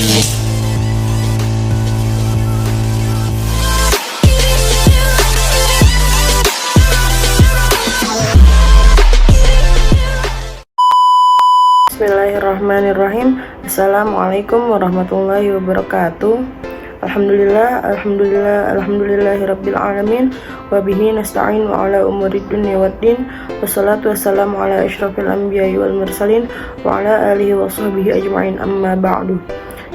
Bismillahirrahmanirrahim. Assalamualaikum warahmatullahi wabarakatuh. Alhamdulillahirabbil alamin wa bihi nasta'in wa ala umurid dunya waddin. Wassalatu wassalamu ala asyrafil anbiya'i wal mursalin wa ala alihi wa sahbihi ajma'in, amma ba'du.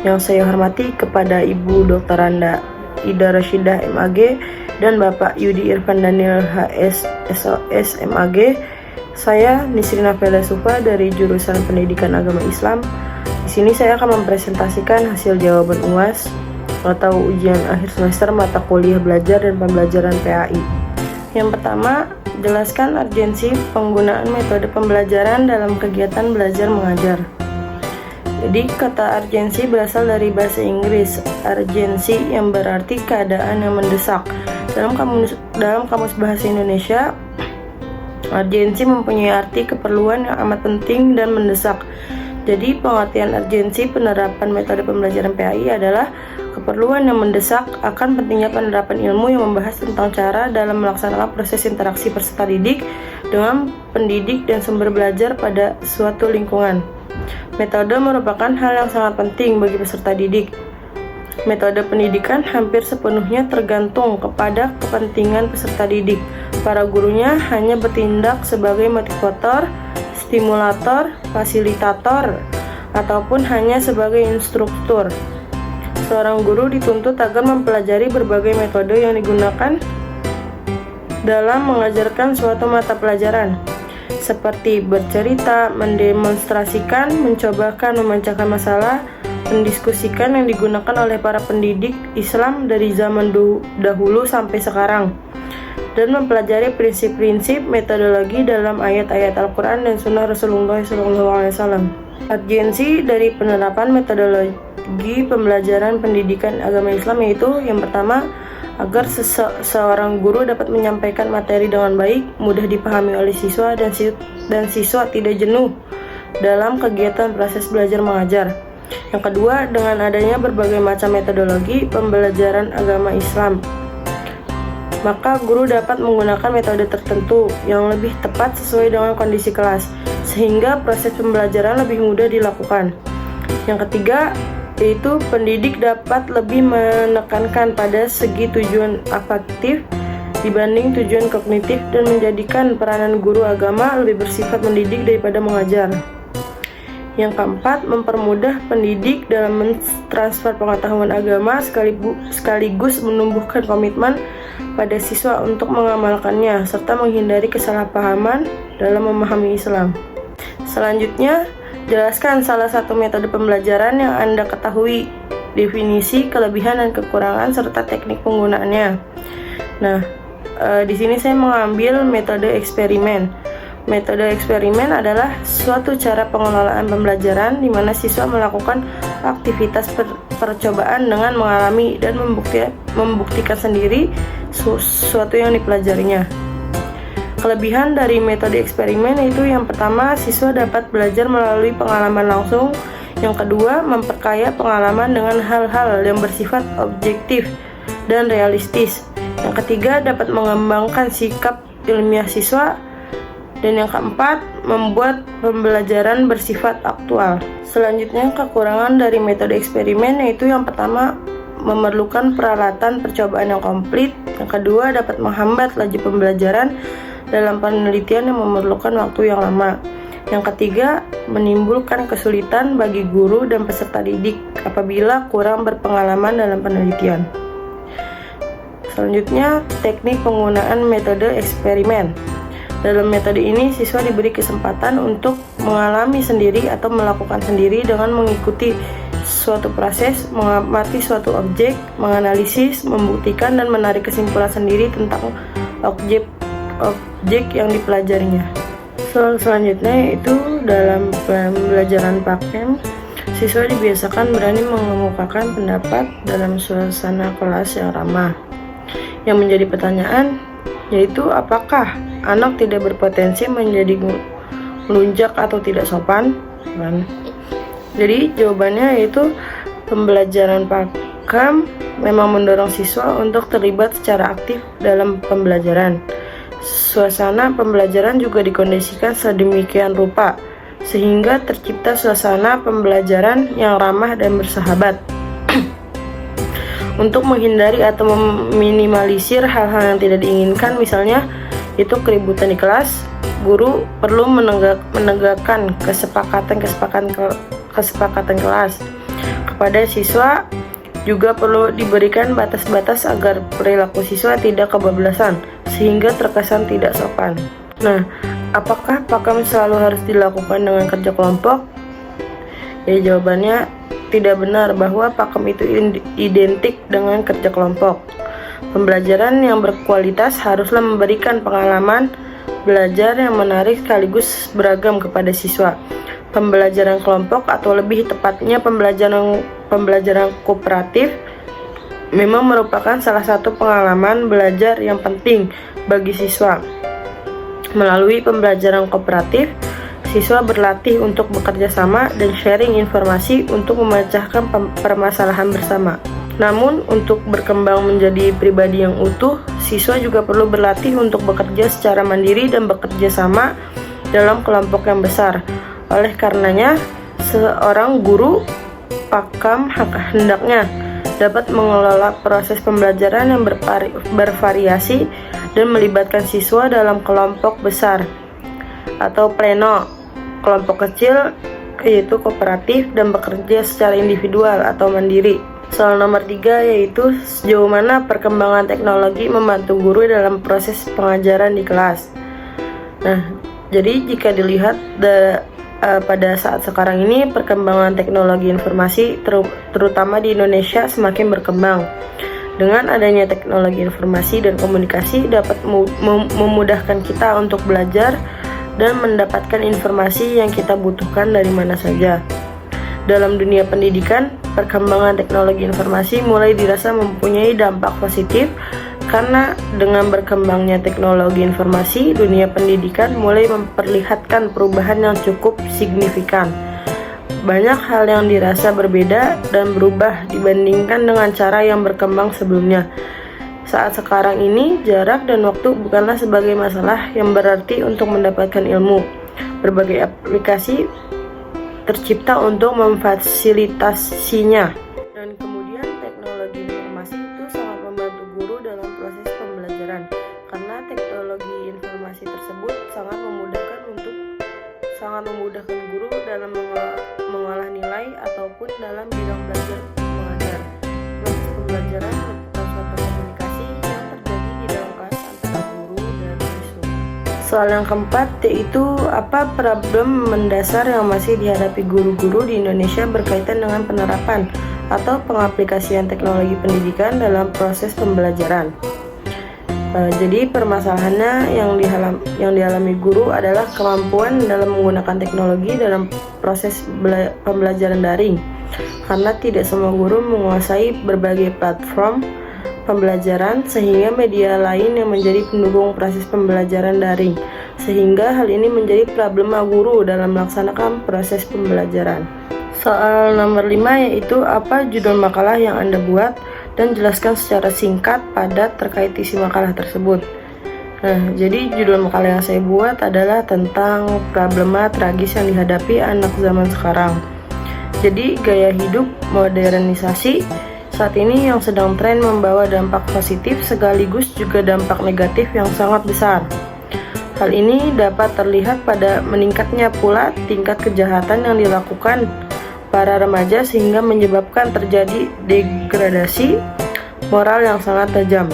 Yang saya hormati kepada Ibu Dr. Randa Ida Rashidah MAG dan Bapak Yudi Irfan Daniel HS SOS MAG. Saya Nisrina Velasufa dari jurusan Pendidikan Agama Islam. Di sini saya akan mempresentasikan hasil jawaban UAS atau ujian akhir semester mata kuliah belajar dan pembelajaran PAI. Yang pertama, jelaskan urgensi penggunaan metode pembelajaran dalam kegiatan belajar mengajar. Jadi kata urgensi berasal dari bahasa Inggris urgency yang berarti keadaan yang mendesak. Dalam kamus bahasa Indonesia, urgensi mempunyai arti keperluan yang amat penting dan mendesak. Jadi pengertian urgensi penerapan metode pembelajaran PAI adalah keperluan yang mendesak akan pentingnya penerapan ilmu yang membahas tentang cara dalam melaksanakan proses interaksi peserta didik dengan pendidik dan sumber belajar pada suatu lingkungan. Metode merupakan hal yang sangat penting bagi peserta didik. Metode pendidikan hampir sepenuhnya tergantung kepada kepentingan peserta didik. Para gurunya hanya bertindak sebagai motivator, stimulator, fasilitator, ataupun hanya sebagai instruktur. Seorang guru dituntut agar mempelajari berbagai metode yang digunakan dalam mengajarkan suatu mata pelajaran, seperti bercerita, mendemonstrasikan, mencobakan memecahkan masalah, mendiskusikan yang digunakan oleh para pendidik Islam dari zaman dahulu sampai sekarang, dan mempelajari prinsip-prinsip metodologi dalam ayat-ayat Al-Quran dan Sunnah Rasulullah SAW. Urgensi dari penerapan metodologi pembelajaran pendidikan agama Islam yaitu yang pertama, agar seorang guru dapat menyampaikan materi dengan baik, mudah dipahami oleh siswa dan siswa tidak jenuh dalam kegiatan proses belajar mengajar. Yang kedua, dengan adanya berbagai macam metodologi pembelajaran agama Islam, maka guru dapat menggunakan metode tertentu yang lebih tepat sesuai dengan kondisi kelas, sehingga proses pembelajaran lebih mudah dilakukan. Yang ketiga, yaitu pendidik dapat lebih menekankan pada segi tujuan afektif dibanding tujuan kognitif dan menjadikan peranan guru agama lebih bersifat mendidik daripada mengajar. Yang keempat, mempermudah pendidik dalam mentransfer pengetahuan agama sekaligus menumbuhkan komitmen pada siswa untuk mengamalkannya serta menghindari kesalahpahaman dalam memahami Islam. Selanjutnya, jelaskan salah satu metode pembelajaran yang Anda ketahui, definisi, kelebihan dan kekurangan serta teknik penggunaannya. Nah, di sini saya mengambil metode eksperimen. Metode eksperimen adalah suatu cara pengelolaan pembelajaran di mana siswa melakukan aktivitas percobaan dengan mengalami dan membuktikan sendiri sesuatu yang dipelajarinya. Kelebihan dari metode eksperimen itu yang pertama, siswa dapat belajar melalui pengalaman langsung. Yang kedua, memperkaya pengalaman dengan hal-hal yang bersifat objektif dan realistis. Yang ketiga, dapat mengembangkan sikap ilmiah siswa. Dan yang keempat, membuat pembelajaran bersifat aktual. Selanjutnya, kekurangan dari metode eksperimen yaitu yang pertama, memerlukan peralatan percobaan yang komplit. Yang kedua, dapat menghambat laju pembelajaran dalam penelitian yang memerlukan waktu yang lama. Yang ketiga, menimbulkan kesulitan bagi guru dan peserta didik apabila kurang berpengalaman dalam penelitian. Selanjutnya, teknik penggunaan metode eksperimen. Dalam metode ini, siswa diberi kesempatan untuk mengalami sendiri atau melakukan sendiri dengan mengikuti suatu proses, mengamati suatu objek, menganalisis, membuktikan, dan menarik kesimpulan sendiri tentang objek yang dipelajarinya. Selanjutnya itu dalam pembelajaran praktek, siswa dibiasakan berani mengemukakan pendapat dalam suasana kelas yang ramah. Yang menjadi pertanyaan yaitu apakah anak tidak berpotensi menjadi melunjak atau tidak sopan? Jadi jawabannya yaitu Pembelajaran Pakam memang mendorong siswa untuk terlibat secara aktif dalam pembelajaran. Suasana pembelajaran juga dikondisikan sedemikian rupa sehingga tercipta suasana pembelajaran yang ramah dan bersahabat. Untuk menghindari atau meminimalisir hal-hal yang tidak diinginkan, misalnya itu keributan di kelas, guru perlu menegakkan kesepakatan kelas. Kepada siswa juga perlu diberikan batas-batas agar perilaku siswa tidak kebablasan sehingga terkesan tidak sopan. Nah, apakah Pakam selalu harus dilakukan dengan kerja kelompok? Ya, jawabannya tidak benar bahwa Pakam itu identik dengan kerja kelompok. Pembelajaran yang berkualitas haruslah memberikan pengalaman belajar yang menarik sekaligus beragam kepada siswa. Pembelajaran kelompok atau lebih tepatnya pembelajaran kooperatif memang merupakan salah satu pengalaman belajar yang penting bagi siswa. Melalui pembelajaran kooperatif, siswa berlatih untuk bekerja sama dan sharing informasi untuk memecahkan permasalahan bersama. Namun, untuk berkembang menjadi pribadi yang utuh, siswa juga perlu berlatih untuk bekerja secara mandiri dan bekerja sama dalam kelompok yang besar. Oleh karenanya, seorang guru Pakam hendaknya dapat mengelola proses pembelajaran yang bervariasi dan melibatkan siswa dalam kelompok besar atau pleno, kelompok kecil yaitu kooperatif, dan bekerja secara individual atau mandiri. Soal nomor 3 yaitu sejauh mana perkembangan teknologi membantu guru dalam proses pengajaran di kelas. Nah, jadi jika dilihat pada saat sekarang ini perkembangan teknologi informasi terutama di Indonesia semakin berkembang. Dengan adanya teknologi informasi dan komunikasi dapat memudahkan kita untuk belajar dan mendapatkan informasi yang kita butuhkan dari mana saja. Dalam dunia pendidikan, perkembangan teknologi informasi mulai dirasa mempunyai dampak positif karena dengan berkembangnya teknologi informasi, dunia pendidikan mulai memperlihatkan perubahan yang cukup signifikan. Banyak hal yang dirasa berbeda dan berubah dibandingkan dengan cara yang berkembang sebelumnya. Saat sekarang ini, jarak dan waktu bukanlah sebagai masalah yang berarti untuk mendapatkan ilmu. Berbagai aplikasi tercipta untuk memfasilitasinya. Dan kemudian teknologi informasi itu sangat membantu guru dalam proses pembelajaran karena teknologi informasi tersebut sangat memudahkan guru dalam mengolah nilai ataupun dalam bidang belajar mengajar. Proses pembelajaran merupakan suatu komunikasi yang terjadi di dalam kelas antara guru dan siswa. Soal yang keempat yaitu apa problem mendasar yang masih dihadapi guru-guru di Indonesia berkaitan dengan penerapan atau pengaplikasian teknologi pendidikan dalam proses pembelajaran. Jadi permasalahannya yang dialami guru adalah kemampuan dalam menggunakan teknologi dalam proses pembelajaran daring, karena tidak semua guru menguasai berbagai platform pembelajaran sehingga media lain yang menjadi pendukung proses pembelajaran daring, sehingga hal ini menjadi problema guru dalam melaksanakan proses pembelajaran. Soal nomor 5 yaitu apa judul makalah yang Anda buat dan jelaskan secara singkat padat terkait isi makalah tersebut. Nah, jadi judul makalah yang saya buat adalah tentang problema tragis yang dihadapi anak zaman sekarang. Jadi gaya hidup modernisasi saat ini yang sedang tren membawa dampak positif sekaligus juga dampak negatif yang sangat besar. Hal ini dapat terlihat pada meningkatnya pula tingkat kejahatan yang dilakukan para remaja sehingga menyebabkan terjadi degradasi moral yang sangat tajam.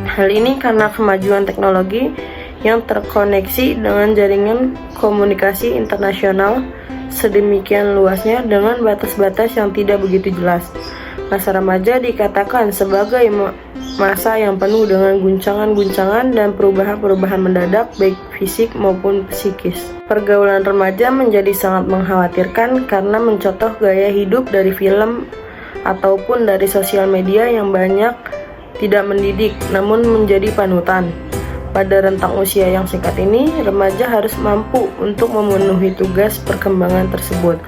Hal ini karena kemajuan teknologi yang terkoneksi dengan jaringan komunikasi internasional sedemikian luasnya dengan batas-batas yang tidak begitu jelas. Masa remaja dikatakan sebagai masa yang penuh dengan guncangan-guncangan dan perubahan-perubahan mendadak baik fisik maupun psikis. Pergaulan remaja menjadi sangat mengkhawatirkan karena mencontoh gaya hidup dari film ataupun dari sosial media yang banyak tidak mendidik namun menjadi panutan. Pada rentang usia yang singkat ini, remaja harus mampu untuk memenuhi tugas perkembangan tersebut.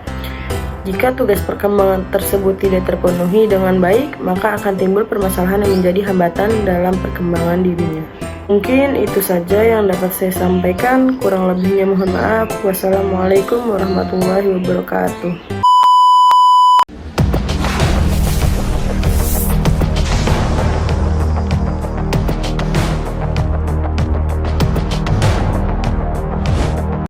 Jika tugas perkembangan tersebut tidak terpenuhi dengan baik, maka akan timbul permasalahan yang menjadi hambatan dalam perkembangan dirinya. Mungkin itu saja yang dapat saya sampaikan, kurang lebihnya mohon maaf. Wassalamualaikum warahmatullahi wabarakatuh.